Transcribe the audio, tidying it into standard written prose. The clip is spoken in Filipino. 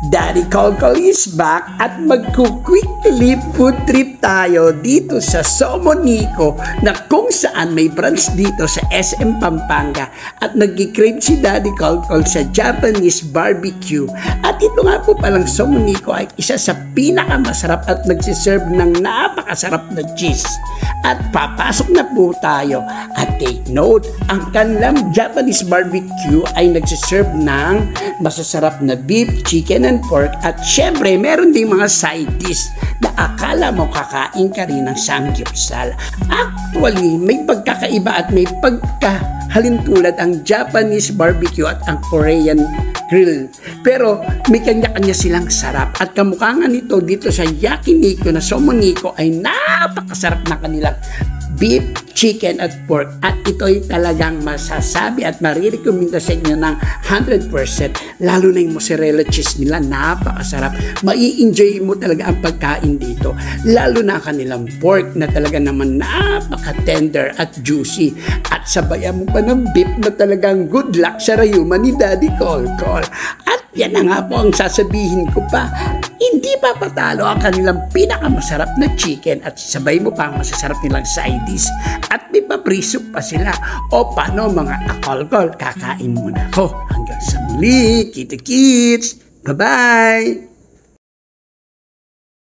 Daddy Kolkol is back at magku-quickly food trip tayo dito sa Somonico na kung saan may branch dito sa SM Pampanga at nag-crave si Daddy Kolkol sa Japanese barbecue. At ito nga po palang Somonico ay isa sa pinakamasarap at nagsiserve ng napakasarap na cheese. At papasok na po tayo at take note, ang kanilang Japanese barbecue ay nagsiserve ng masasarap na beef, chicken, and pork at syempre meron ding mga side dish na akala mo kakain ka rin ng samgyeopsal. Actually, may pagkakaiba at may pagkahalintulad ang Japanese barbecue at ang Korean grill. Pero may kanya-kanya silang sarap at kamukha nga nito dito sa Yakiniku na Somonico ay napakasarap na kanilang beef, chicken at pork at ito'y talagang masasabi at marirekomenda sa inyo ng 100%, lalo na yung mozzarella cheese nila, napakasarap. Mai-enjoy mo talaga ang pagkain dito, lalo na kanilang pork na talaga naman napaka-tender at juicy at sabayan mo pa ng beef na talagang good luck sa rayuman ni Daddy Kolkol. At yan na nga po ang sasabihin ko pa, hindi pa patalo ang kanilang pinakamasarap na chicken at sabay mo pa ang masasarap nilang side dish at may papriso pa sila. O paano mga akolkol, kakain muna ako. Hanggang sa muli, kita-kits! Bye-bye!